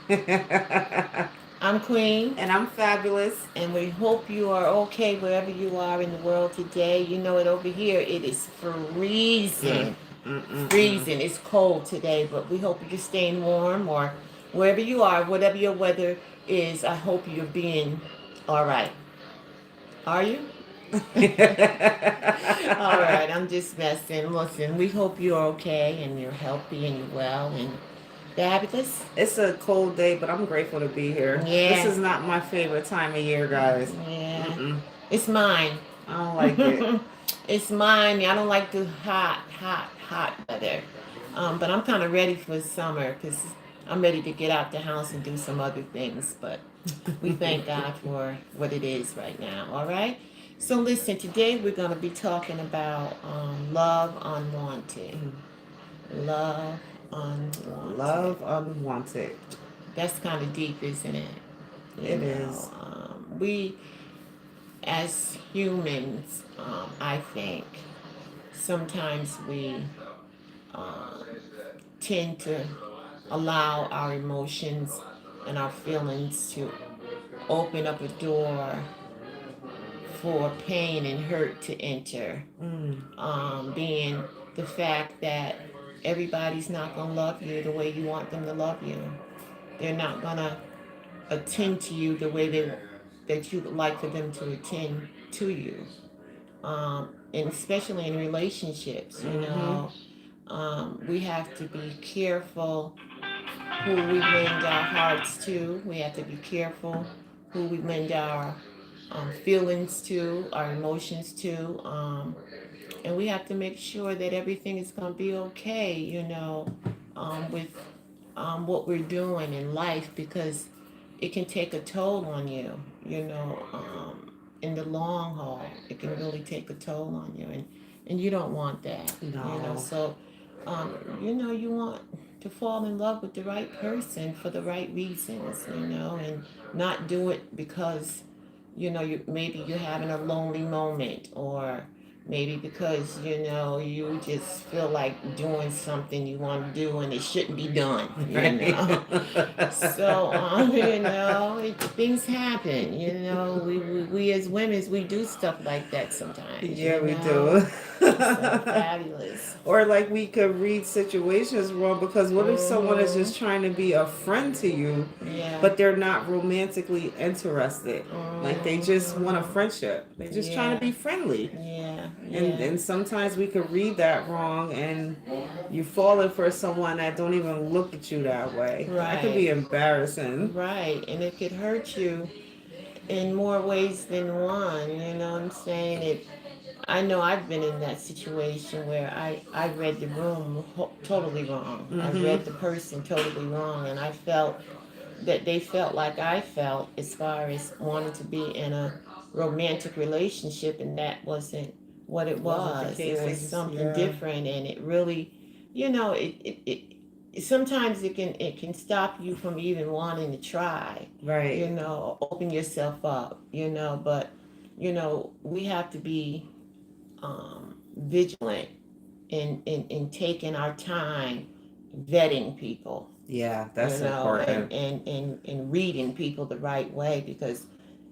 I'm Queen, And I'm fabulous. and we hope you are okay wherever you are in the world today. You know it over here. It is Mm, freezing. mm, mm, mm. Freezing. It's cold today, but we hope you're staying warm or wherever you are, whatever your weather is. I hope you're being all right. Are you? All right, I'm just messing. Listen, we hope you're okay and you're healthy and you're well and fabulous. It's a cold day, but I'm grateful to be here. This Yeah, is not my favorite time of year, guys. yeah. Mm-mm. It's mine. I don't like it. It's mine. I don't like the hot weather. But I'm kind of ready for summer because I'm ready to get out the house and do some other things. But we thank God for what it is right now. All right. So listen, today we're going to be talking about love unwanted. Love unwanted. Love unwanted. That's kind of deep, isn't it? It is. We as humans, I think sometimes we uh, tend to allow our emotions and our feelings to open up a door for pain and hurt to enter. Mm. Being the fact that everybody's not going to love you the way you want them to love you. They're not going to attend to you the way that you would like for them to attend to you. And especially in relationships, Mm-hmm. we have to be careful who we lend our hearts to. We have to be careful who we lend our feelings to, our emotions to. And we have to make sure that everything is going to be okay, with what we're doing in life because it can take a toll on you, in the long haul. It can really take a toll on you, and you don't want that, No. So, um, you want to fall in love with the right person for the right reasons, and not do it because, maybe you're having a lonely moment or maybe because you just feel like doing something you want to do and it shouldn't be done, Right. so things happen, we as women we do stuff like that sometimes, Yeah, we do. so fabulous. Or like we could read situations wrong because what if someone is Mm-hmm. just trying to be a friend to you, Yeah. but they're not romantically interested? Like they just want a Mm-hmm. friendship. They're just trying to Yeah. be friendly. Yeah. And Yeah. and sometimes we could read that wrong and you falling for someone that don't even look at you that way. That could Right. be embarrassing. Right. And it could hurt you in more ways than one. You know what I'm saying? I know I've been in that situation where I read the room totally wrong. I Mm-hmm. read the person totally wrong, and I felt that they felt like I felt as far as wanting to be in a romantic relationship, and that wasn't what it Wasn't the was. It case. They was just something yeah. different, and it really, sometimes it can stop you from even wanting to try, Right. open yourself up, but we have to be vigilant in taking our time vetting people, Yeah, that's important. and reading people the right way because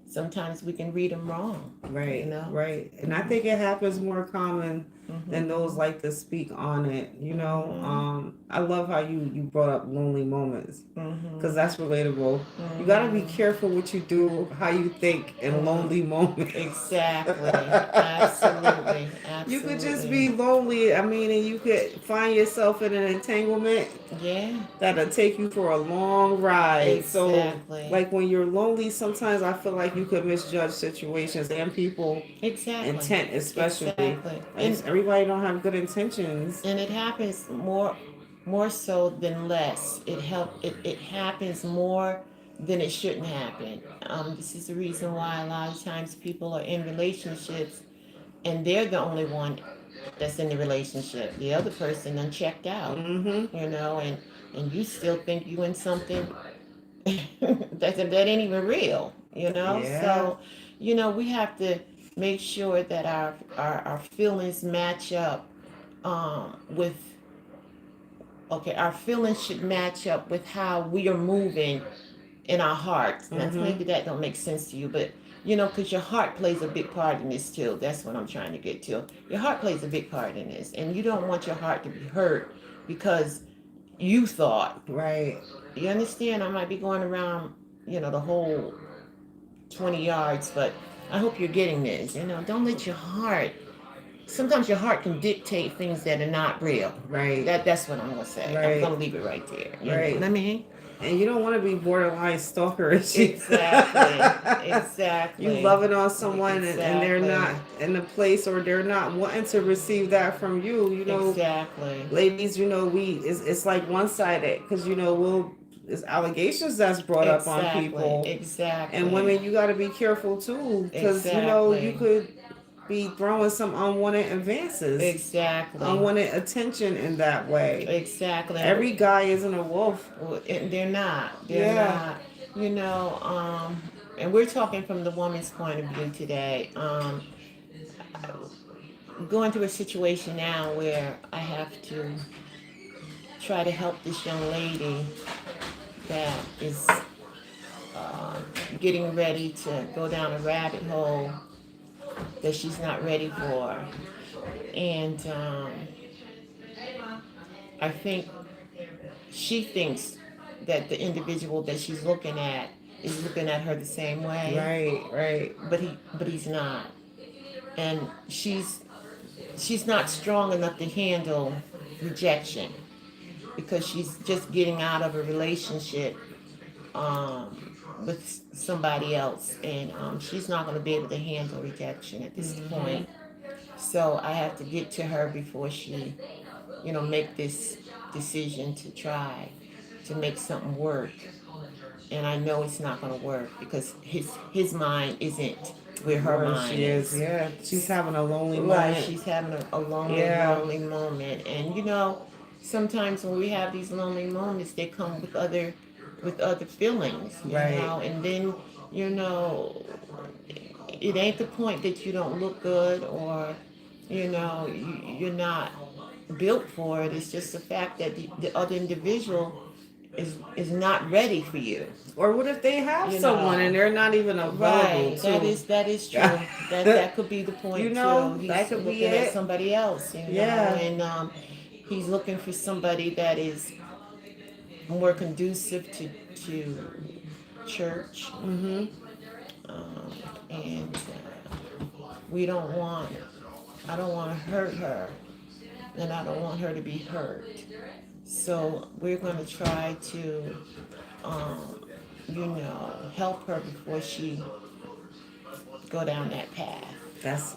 sometimes we can read them wrong, you Right, know. right. And I think it happens more common than Mm-hmm. those like to speak on it. Mm-hmm. I love how you brought up lonely moments because Mm-hmm. that's relatable. You got to be Mm-hmm. careful what you do, how you think in Mm-hmm. lonely moments. Exactly. Absolutely. You could just Absolutely. be lonely. I mean, and you could find yourself in an entanglement Yeah. that'll take you for a long ride. So, Exactly. like when you're lonely, sometimes I feel like you could misjudge situations and people Exactly. intent, especially. Exactly. Like everybody don't have good intentions. And it happens more so than less. It happens more than it shouldn't happen. This is the reason why a lot of times people are in relationships and they're the only one that's in the relationship. The other person done checked out, Mm-hmm. and you still think you in something that ain't even real, Yeah. So, we have to make sure that our feelings match up with Okay, our feelings should match up with how we are moving in our hearts. Now, Mm-hmm. maybe that don't make sense to you, but because your heart plays a big part in this too. That's what I'm trying to get to. Your heart plays a big part in this, and you don't want your heart to be hurt because you thought. Right. You understand? I might be going around, the whole 20 yards, but I hope you're getting this. Don't let your heart. Sometimes your heart can dictate things that are not real. Right. That's what I'm gonna say. I'm Right. gonna leave it right there. You know what Right. I mean? And you don't want to be borderline stalkerish. Exactly. You Exactly. loving on someone and they're Exactly. not in the place, or they're not wanting to receive that from you. Exactly. Ladies, it's like one sided, because it's allegations that's brought up on Exactly. people. And Exactly. women, you got to be careful too, because you Exactly. could be throwing some unwanted advances, Exactly. unwanted attention in that way. Exactly. Every guy isn't a wolf. And they're not. They're Yeah. not. And we're talking from the woman's point of view today. Going through a situation now where I have to try to help this young lady that is getting ready to go down a rabbit hole that she's not ready for. And I think she thinks that the individual that she's looking at is looking at her the same way. Right, right. But he's not. And she's not strong enough to handle rejection because she's just getting out of a relationship with somebody else, and she's not going to be able to handle rejection at this Mm-hmm. point. So I have to get to her before she, make this decision to try to make something work. And I know it's not going to work because his mind isn't where her Where mind she is, is. yeah. She's having a lonely Right, moment. she's having a lonely, Yeah. lonely moment, and sometimes when we have these lonely moments, they come with other feelings, Right. and then you know it ain't the point that you don't look good or you're not built for it. It's just the fact that the other individual is not ready for you. Or what if they have You someone and know. they're not even available Right. That to? is that is true. That could be the point too. That He's could be looking at it. somebody else, Yeah. and he's looking for somebody that is more conducive to church, Mm-hmm. and we don't want. I don't want to hurt her, and I don't want her to be hurt. So we're going to try to, help her before she go down that path. That's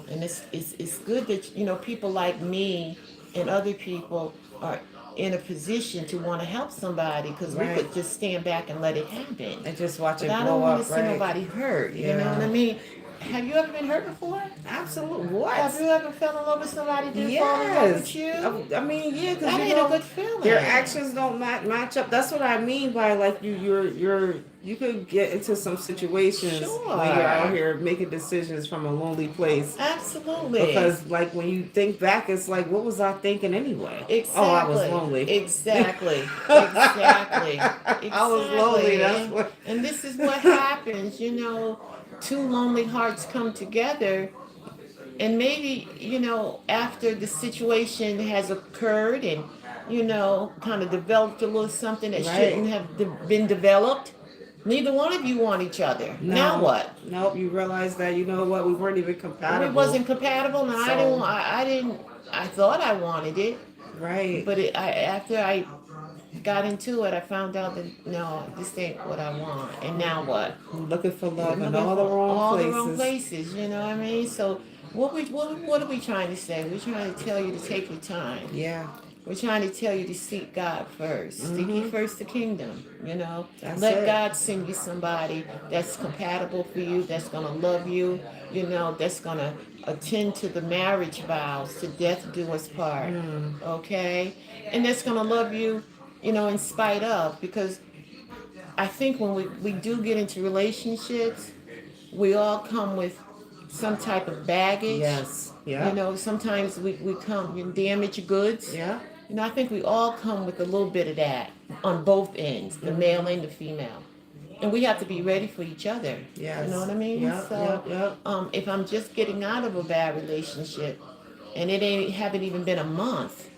And it's good that people like me and other people are in a position to want to help somebody because we right. could just stand back and let it happen. And just watch But it I blow don't want to up, see right? nobody hurt. You know Yeah. what I mean? Have you ever been hurt before? Absolutely. Have What? you ever fell in love with somebody didn't fall in love with Yes. you? I mean, yeah, because That ain't a good feeling. their actions don't match up. That's what I mean by like you could get into some situations Sure. when you're out here making decisions from a lonely place. Absolutely. Because like when you think back, it's like, what was I thinking anyway? Exactly. Oh, I was lonely. Exactly. Exactly. I was lonely. That's what. And this is what happens, two lonely hearts come together, and maybe, after the situation has occurred and, kind of developed a little something that Right. shouldn't have been developed, neither one of you want each other. No. Now what? Nope. You realize that what we weren't even compatible. We wasn't compatible, and So- I didn't. I thought I wanted it, Right. but after I got into it, I found out that no, this ain't what I want. And now what? Looking for love in Looking all the for wrong all places. the wrong places. You know what I mean? So what are we trying to say? We're trying to tell you to take your time. Yeah. We're trying to tell you to seek God 1st. Seek ye first the kingdom. That's Let it. God send you somebody that's compatible for you, that's gonna love you. That's gonna attend to the marriage vows, to death do us part. Okay, and that's gonna love you, in spite of, because I think when we do get into relationships, we all come with some type of baggage. Yes. Yeah. Sometimes we come in damaged goods. Yeah. I think we all come with a little bit of that on both ends, the male and the female. And we have to be ready for each other. You know Yes. what I mean? Yep. So, Yep. Yep. if I'm just getting out of a bad relationship and it ain't haven't even been a month,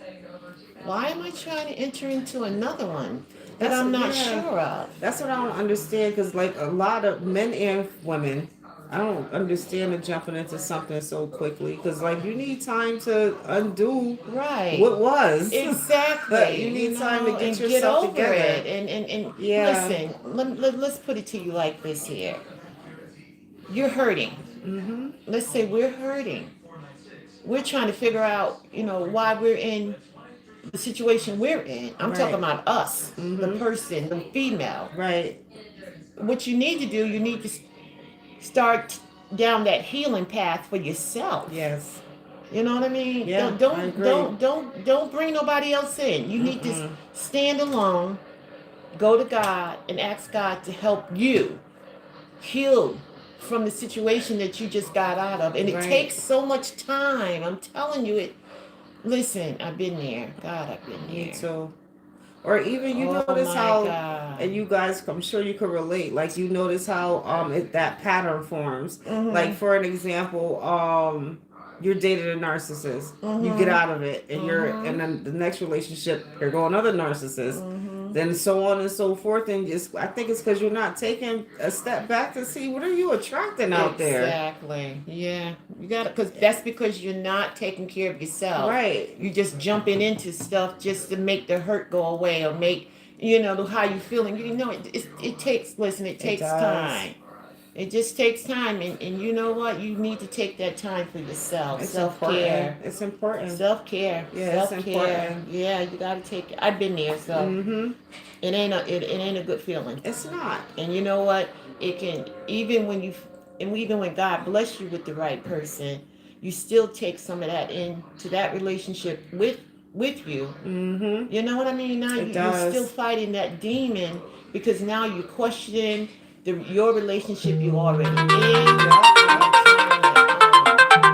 why am I trying to enter into another one that That's I'm not yeah. sure of? That's what I don't understand because like a lot of men and women, I don't understand the jumping into something so quickly because like you need time to undo Right. what was. Exactly. You You need time to know, get and get yourself over together. it. And Yeah. listen, let's put it to you like this here. You're hurting. Mhm. Let's say we're hurting. We're trying to figure out, why we're in the situation we're in. I'm talking Right. about us, the Mhm. person, the female. Right. What you need to do, you need to start down that healing path for yourself. Yes. You know what I mean? Yeah, Don't I don't agree. don't don't don't bring nobody else in. You need to Mm-mm. stand alone, go to God and ask God to help you heal from the situation that you just got out of. And it Right. takes so much time. I'm telling you it. Listen, I've been there. God, I've been Me there. too. Or even you Oh notice my how, God. and you guys, I'm sure you could relate. Like you notice how that pattern forms. Like Mhm. for an example, you're dating a narcissist. You get Mhm. out of it, and Mhm. then the next relationship, here go another narcissist. Mhm. Then so on and so forth, and just I think it's because you're not taking a step back to see what are you attracting out there. Exactly. Yeah. You got to, because that's because you're not taking care of yourself. Right. You're just jumping into stuff just to make the hurt go away or make, how you feeling. It takes, listen, it It takes does. time. It just takes time. And you know what? You need to take that time for yourself. It's Self important. care. It's important. Self care. Yeah, it's Self care. important. Yeah, you got to take it. I've been there, so Mm-hmm. it ain't a good feeling. It's not. And you know what? It can, even when God bless you with the right person, you still take some of that into that relationship with you. Mm-hmm. You know what I mean? Now It you're still does. fighting that demon because now you're questioning your relationship you already in, Yep, and yep.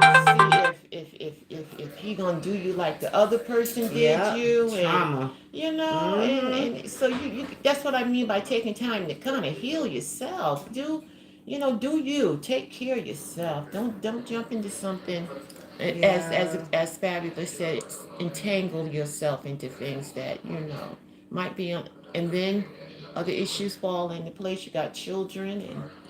you're trying to see if he gonna do you like the other person did Yep. you, and Trauma. and Mm-hmm. so you that's what I mean by taking time to kind of heal yourself. Do you take care of yourself? Don't jump into something, Yeah. as Fabulous said, entangle yourself into things that might be on, and then other issues fall into place. You got children,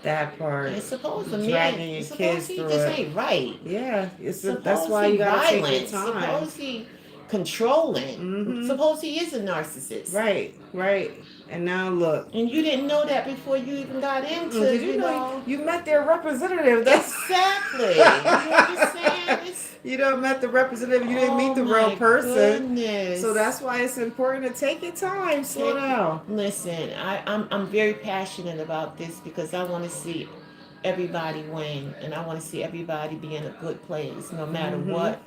That and part. suppose the man, Dragging your suppose kids he through just it. ain't right. Yeah. That's Suppose why he you gotta take your violent. time. Suppose he controlling. Mm-hmm. Suppose he is a narcissist. Right. Right. And now look. And you didn't know that before you even got Mm-mm. into, Did you know you met their representative? That's exactly. You understand? you don't met the representative. You didn't Oh meet the real my person. So goodness. that's why it's important to take your time. Slow Take down. Listen, I'm very passionate about this because I want to see everybody win, and I want to see everybody be in a good place no matter Mm-hmm. what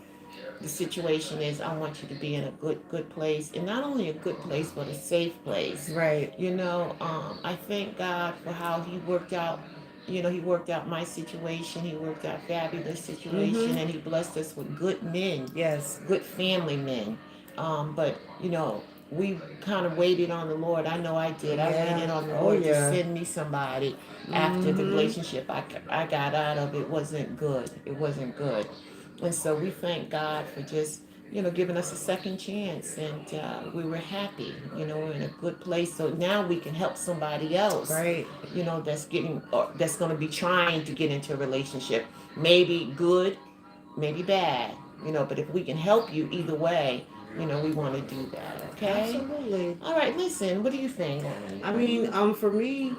the situation is. I want you to be in a good place, and not only a good place but a safe place. Right. I thank God for how he worked out. He worked out my situation. He worked out Fabulous situation, Mm-hmm. and he blessed us with good men, Yes. good family men. But we kind of waited on the Lord. I know I did. I Yeah. waited on the Oh Lord to yeah. send me somebody after the Mm-hmm. relationship I got out of. It wasn't good. It wasn't good. And so we thank God for just giving us a second chance, and we were happy. We're in a good place, so now we can help somebody else. Right. That's getting, or that's going to be trying to get into a relationship. Maybe good, maybe bad. But if we can help you either way, we want to do that. Okay. Absolutely. All right. Listen. What do you think? I What do mean, you? for me,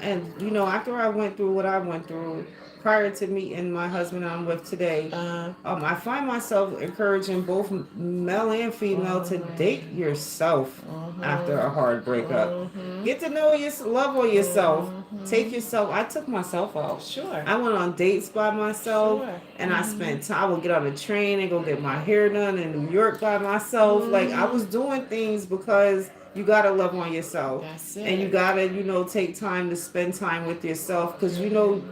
and after I went through what I went through prior to meeting my husband I'm with today, Uh. I find myself encouraging both male and female to date Mhm. yourself after Mhm. a hard breakup. Mhm. Get to know love on yourself. Take Mhm. yourself. I took myself out. Sure. I went on dates by myself, Sure. and I Mhm. spent time. I would get on a train and go get my hair done in New York by myself. Like I was Mhm. doing things because you gotta love on yourself, That's and you it. gotta take time to spend time with yourself because Mhm.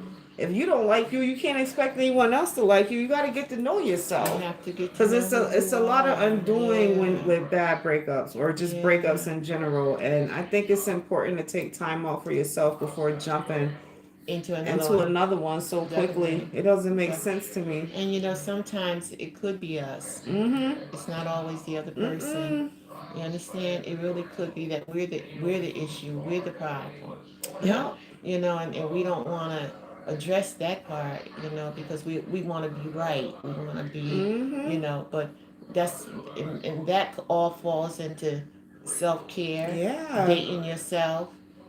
if you don't like you, you can't expect anyone else to like you. You got to get to know You yourself. have to get to Because know it's who a you lot of are. undoing Yeah. when with bad breakups or just Yeah. breakups in general. And I think it's important to take time out for yourself before jumping Into another into one. another one so quickly. Definitely. It doesn't make Def- sense to me. And you know, sometimes it could be us. Mm-hmm. It's not always the other person. Mm-mm. You understand? It really could be that we're the issue. We're the problem. Yep. You know, and we don't want to address that part. You know, because we want to be right. We want to be, Mm-hmm. you know, but that's and that all falls into self care, Yeah. dating yourself,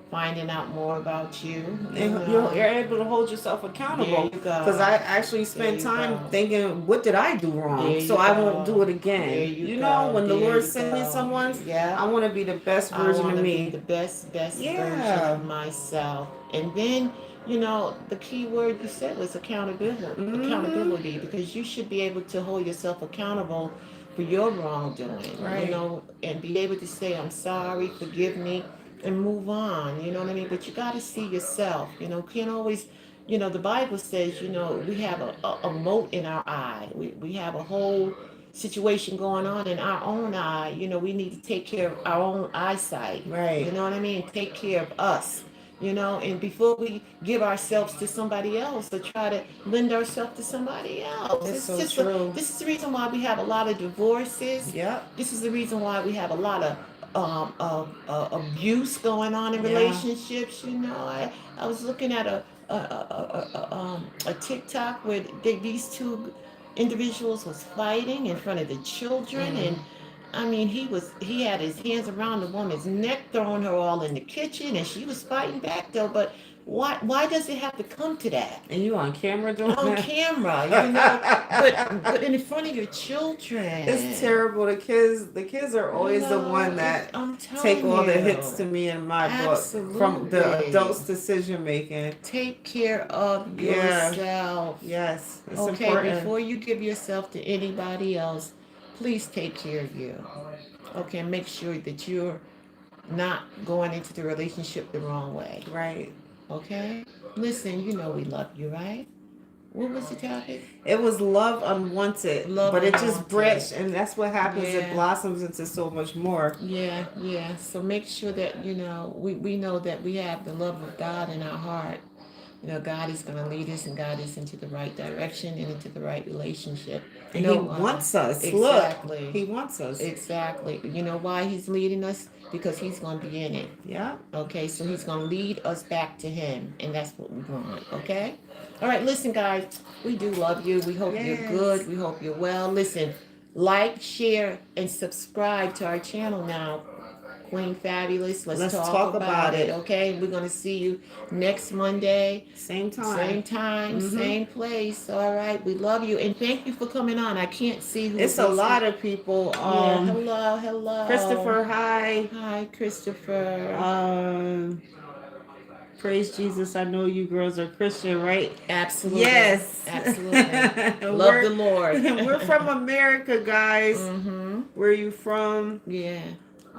finding out more about you. You And know, you're able to hold yourself there accountable. you Because go. I actually There spent you time go. thinking, what did I do There wrong? So you I won't do go. it There again. you You know, go. when the There Lord you sent me go. someone, Yeah. I want to be the best I version want of to be the me. best version Yeah. of myself. And then, you know, the key word you said was accountability. Mm-hmm. Accountability, because you should be able to hold yourself accountable for your wrongdoing, you Right. know, and be able to say, I'm sorry, forgive me, and move on. You know what I mean? But you got to see yourself. You know, can't always. You know, the Bible says, you know, we have a mote in our eye. We have a whole situation going on in our own eye. You know, we need to take care of our own eyesight. You Right. know what I mean? Take care of us. You know, and before we give ourselves to somebody else or try to lend ourselves to somebody else, It's it's so just true. this is the reason why we have a lot of divorces. Yep. This is the reason why we have a lot of abuse going on in Yeah. relationships. You know, I was looking at a TikTok where these two individuals was fighting in front of the children, and Mm. I mean he had his hands around the woman's neck, throwing her all in the kitchen, and she was fighting back though. But why does it have to come to that? And you on camera doing On that? camera, you know, but in front of your It's children. terrible. The kids are always the No, one that I'm take telling all the hits you, to me in my book from the absolutely. adults' decision making. Take care of Yeah. yourself. Yes. It's Okay, important. before you give yourself to anybody else, please take care of you. Okay, make sure that you're not going into the relationship the wrong way. Right. Okay? Listen, you know we love you, right? What was the topic? It was love unwanted, Love but it just unwanted. branched, and that's what happens. It Yeah. blossoms into so much more. Yeah, yeah. So make sure that, you know, we know that we have the love of God in our heart. You know, God is going to lead us and guide us into the right direction and into the right relationship. And He No, wants us. Look, exactly. He wants us. Exactly. You know why he's leading us? Because he's going to be in it. Yeah. Okay, so he's going to lead us back to him, and that's what we want. Okay? All right, listen, guys, we do love you. We hope you're Yes. good. We hope you're well. Listen, like, share, and subscribe to our channel now. Queen Fabulous, let's Let's talk talk about about it. it. Okay, we're going to see you next Monday. Same Same time. time, Mm-hmm. same place. All right, we love you and thank you for coming on. I can't see who's It's a listening. lot of people. Yeah, hello, hello. Christopher, hi. Hi, Christopher. Um, praise Jesus. I know you girls are Christian, right? Absolutely. Yes. Absolutely. Love the Lord. We're from America, guys. Mm-hmm. Where are you from? Yeah.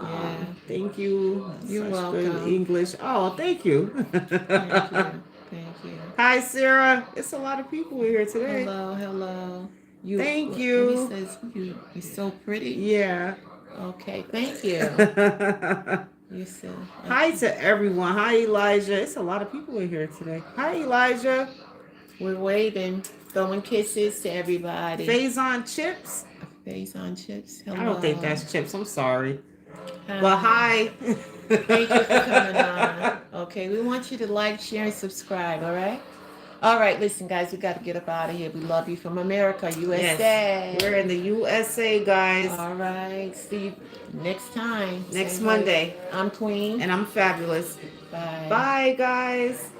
Yeah. Thank you. You're Such good welcome. English. Oh, thank you. Thank you. Thank you. Hi, Sarah. It's a lot of people here today. Hello, hello. You Thank what he you. says you're so pretty. Yeah. Okay, thank you. You said Hi to everyone. Hi, Elijah. It's a lot of people in here today. Hi, Elijah. we're waving, throwing kisses to everybody. Faison Chips. Face on chips. Hello. I don't think that's Chips. I'm sorry. Hi. But hi. Thank you for coming on. Okay, we want you to like, share, and subscribe, all right? All right, listen, guys, we got to get up out of here. We love you from America, USA. Yes. We're in the USA, guys. All right, see you next time. Next Same Monday. place. I'm Queen. And I'm Fabulous. Bye. Bye, guys.